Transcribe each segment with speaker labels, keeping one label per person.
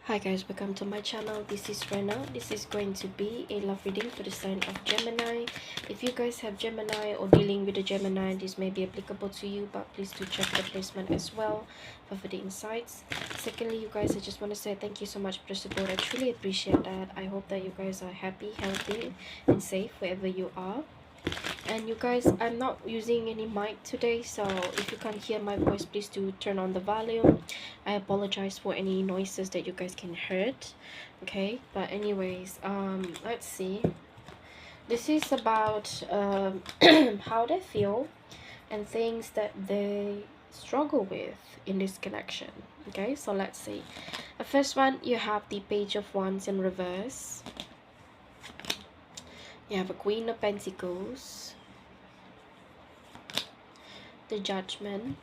Speaker 1: Hi guys, welcome to my channel. This is Rena. This is going to be a love reading for the sign of Gemini. If you guys have Gemini or dealing with a Gemini, this may be applicable to you, but please do check the placement as well for the insights. Secondly, you guys, I just want to say thank you so much for the support. I truly appreciate that. I hope that you guys are happy, healthy, and safe wherever you are. And you guys, I'm not using any mic today, so if you can't hear my voice, please do turn on the volume. I apologize for any noises that you guys can hear. Okay, but anyways, let's see. This is about how they feel and things that they struggle with in this connection. Okay, so let's see. The first one, you have the Page of Wands in reverse. You have a Queen of Pentacles, the Judgment,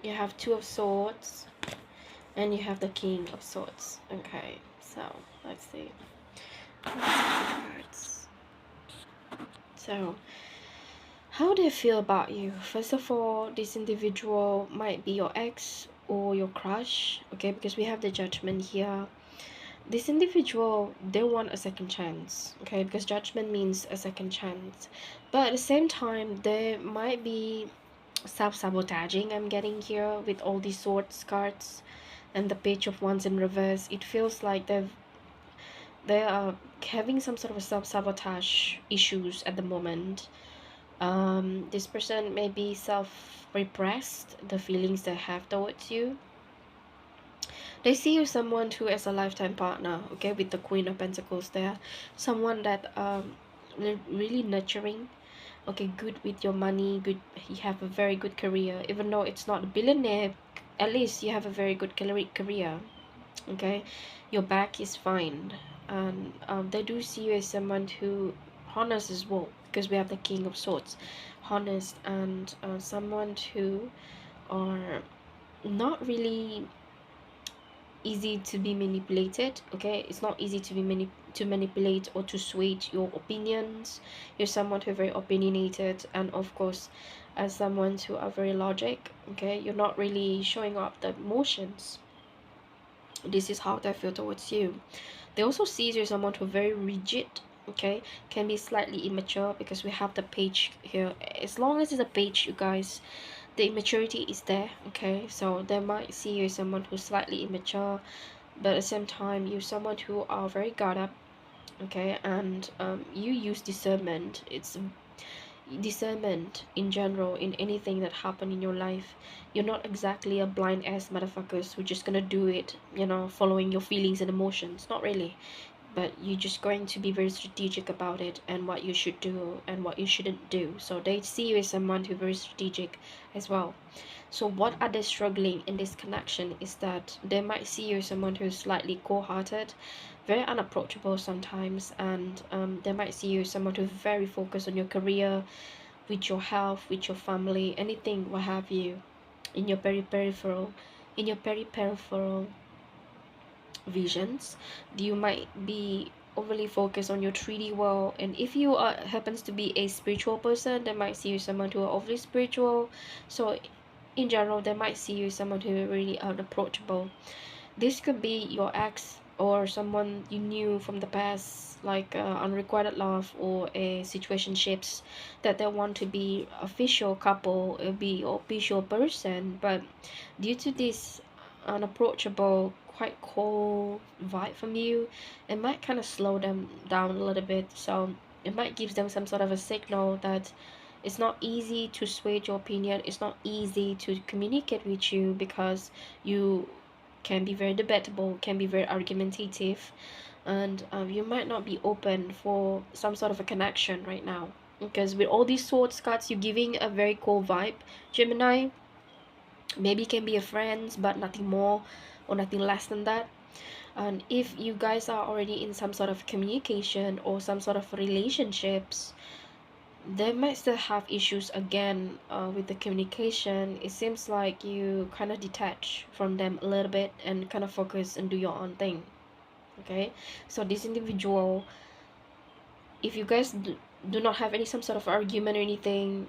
Speaker 1: you have Two of Swords, and you have the King of Swords. Okay, so let's see. So how do you feel about you? First of all, this individual might be your ex or your crush. Okay, because we have the Judgment here. This individual, they want a second chance. Okay, because Judgment means a second chance, but at the same time they might be self-sabotaging. I'm getting here with all these swords cards and the Page of Wands in reverse. It feels like they are having some sort of self-sabotage issues at the moment. This person may be self-repressed the feelings they have towards you. They see you someone who is a lifetime partner. Okay, with the Queen of Pentacles there, someone that really nurturing. Okay, good with your money, good, you have a very good career. Even though it's not a billionaire, at least you have a very good career. Okay, your back is fine. And they do see you as someone who honest as well, because we have the King of Swords, honest, and someone who are not really easy to be manipulated. Okay, it's not easy to be to manipulate or to sway your opinions. You're someone who are very opinionated, and of course as someone who are very logic. Okay, you're not really showing up the emotions. This is how they feel towards you. They also see you as someone who are very rigid. Okay, can be slightly immature, because we have the page here. As long as it's a page, you guys, the immaturity is there. Okay, so they might see you as someone who's slightly immature, but at the same time you're someone who are very guard up. Okay, and you use discernment. It's discernment in general in anything that happen in your life. You're not exactly a blind ass motherfuckers who just gonna do it, you know, following your feelings and emotions. Not really, but you're just going to be very strategic about it and what you should do and what you shouldn't do. So they see you as someone who's very strategic as well. So what are they struggling in this connection is that they might see you as someone who's slightly cold-hearted, very unapproachable sometimes, and they might see you as someone who's very focused on your career, with your health, with your family, anything, what have you, in your peripheral visions. You might be overly focused on your 3D world, and if you happens to be a spiritual person, they might see you as someone who are overly spiritual. So in general, they might see you as someone who are really unapproachable. This could be your ex or someone you knew from the past, like unrequited love or a situationships, that they want to be official couple, be official person, but due to this unapproachable, quite cold vibe from you, it might kind of slow them down a little bit. So it might give them some sort of a signal that it's not easy to sway your opinion, it's not easy to communicate with you, because you can be very debatable, can be very argumentative, and you might not be open for some sort of a connection right now, because with all these swords cards, you're giving a very cool vibe, Gemini. Maybe can be a friends, but nothing more or nothing less than that. And if you guys are already in some sort of communication or some sort of relationships, they might still have issues again with the communication. It seems like you kind of detach from them a little bit and kind of focus and do your own thing. Okay, so this individual, if you guys do not have any some sort of argument or anything,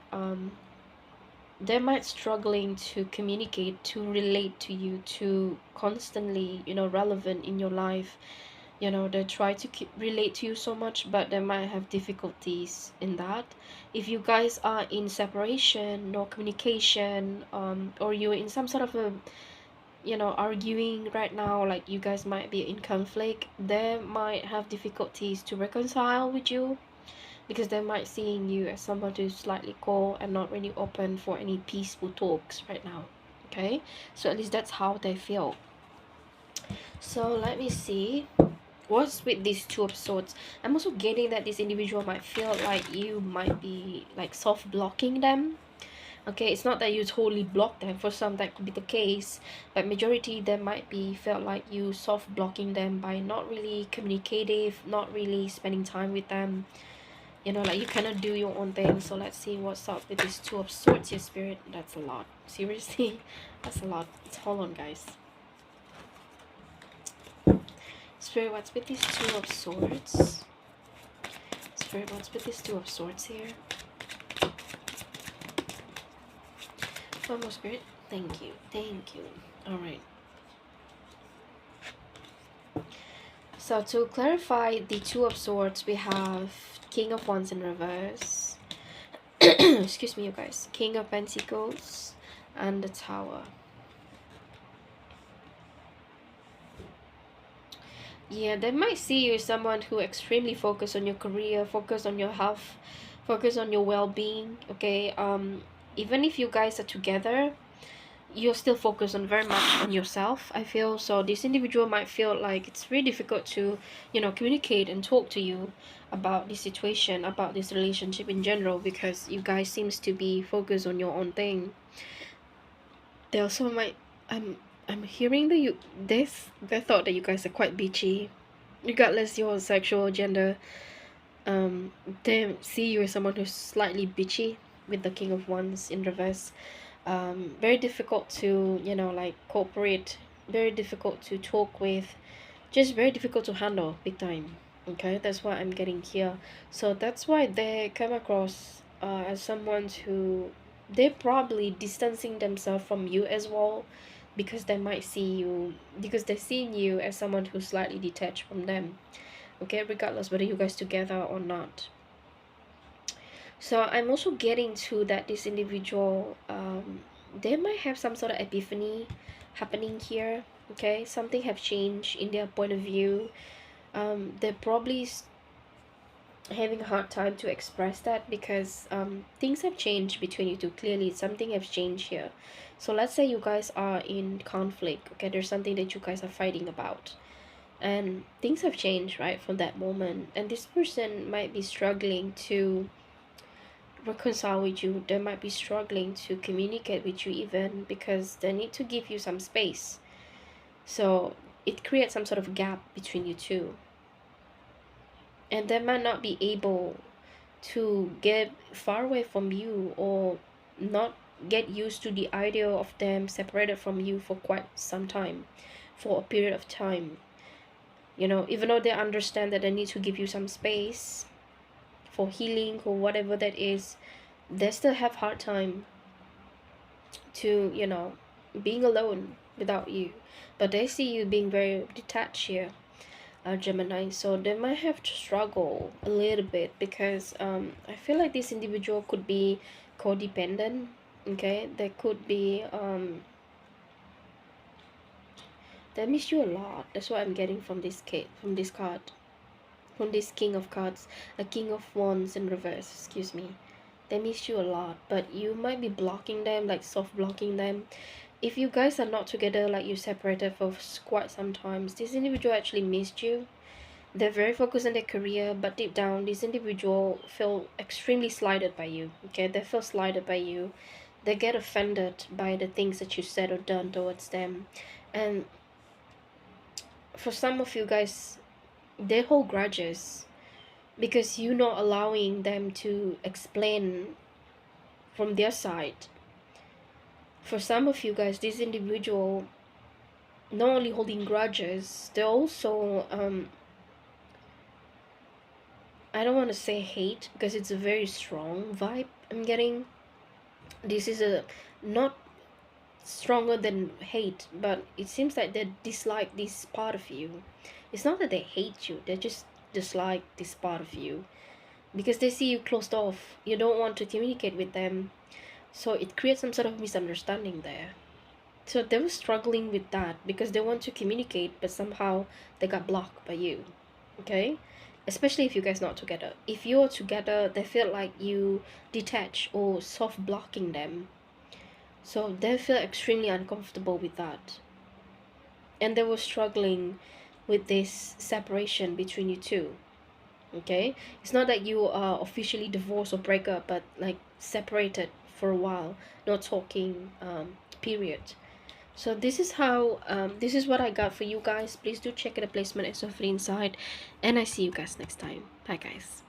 Speaker 1: they might struggling to communicate, to relate to you, to constantly, relevant in your life. They try to relate to you so much, but they might have difficulties in that. If you guys are in separation, no communication, or you're in some sort of a, arguing right now, like you guys might be in conflict, they might have difficulties to reconcile with you, because they might seeing you as someone who's slightly cold and not really open for any peaceful talks right now. Okay, so at least that's how they feel. So let me see what's with these two of swords. I'm also getting that this individual might feel like you might be like soft blocking them. Okay, it's not that you totally block them. For some that could be the case, but majority they might be felt like you soft blocking them by not really communicative, not really spending time with them. Like you cannot do your own thing. So let's see what's up with this two of swords here, spirit. That's a lot, seriously. That's a lot. Hold on, guys. Spirit, what's with these two of swords? Spirit, what's with these two of swords here? One more, spirit. Thank you, thank you. All right, so to clarify the two of swords, we have King of Wands in reverse. Excuse me, you guys. King of Pentacles and the Tower. Yeah, they might see you as someone who extremely focus on your career, focus on your health, focus on your well-being. Okay, even if you guys are together, you're still focused on very much on yourself, I feel. So this individual might feel like it's really difficult to, communicate and talk to you about this situation, about this relationship in general, because you guys seems to be focused on your own thing. They also might, I'm hearing that they thought that you guys are quite bitchy, regardless your sexual gender. They see you as someone who's slightly bitchy with the King of Wands in reverse. Very difficult to, like cooperate, very difficult to talk with, just very difficult to handle big time. Okay, that's what I'm getting here. So that's why they come across as someone who, they're probably distancing themselves from you as well, because they might see you, because they're seeing you as someone who's slightly detached from them. Okay, regardless whether you guys together or not. So I'm also getting to that this individual, they might have some sort of epiphany happening here. Okay, something have changed in their point of view. They're probably having a hard time to express that, because things have changed between you two. Clearly something has changed here. So let's say you guys are in conflict. Okay, there's something that you guys are fighting about, and things have changed right from that moment, and this person might be struggling to reconcile with you. They might be struggling to communicate with you, even because they need to give you some space. So it creates some sort of gap between you two, and they might not be able to get far away from you, or not get used to the idea of them separated from you for quite some time, for a period of time. Even though they understand that they need to give you some space for healing or whatever that is, they still have hard time to, being alone without you. But they see you being very detached here, Gemini. So they might have to struggle a little bit, because I feel like this individual could be codependent. Okay, they could be they miss you a lot. That's what I'm getting from this from this card, from this King of Cards, a King of Wands in reverse, excuse me. They miss you a lot, but you might be blocking them, like soft blocking them. If you guys are not together, like you separated for quite some times, this individual actually missed you. They're very focused on their career, but deep down this individual feel extremely slighted by you. Okay, they feel slighted by you. They get offended by the things that you said or done towards them. And for some of you guys, they hold grudges because you're not allowing them to explain from their side. For some of you guys, this individual not only holding grudges, they're also I don't want to say hate, because it's a very strong vibe I'm getting. This is a not stronger than hate, but it seems like they dislike this part of you. It's not that they hate you, they just dislike this part of you because they see you closed off. You don't want to communicate with them, so it creates some sort of misunderstanding there. So they were struggling with that because they want to communicate, but somehow they got blocked by you. Okay? Especially if you guys not together. If you're together, they feel like you detach or soft blocking them. So they feel extremely uncomfortable with that. And they were struggling with this separation between you two. Okay? It's not that you are officially divorced or break up, but like separated for a while, not talking, period. So this is how this is what I got for you guys. Please do check the placement. It's so free inside, and I see you guys next time. Bye guys.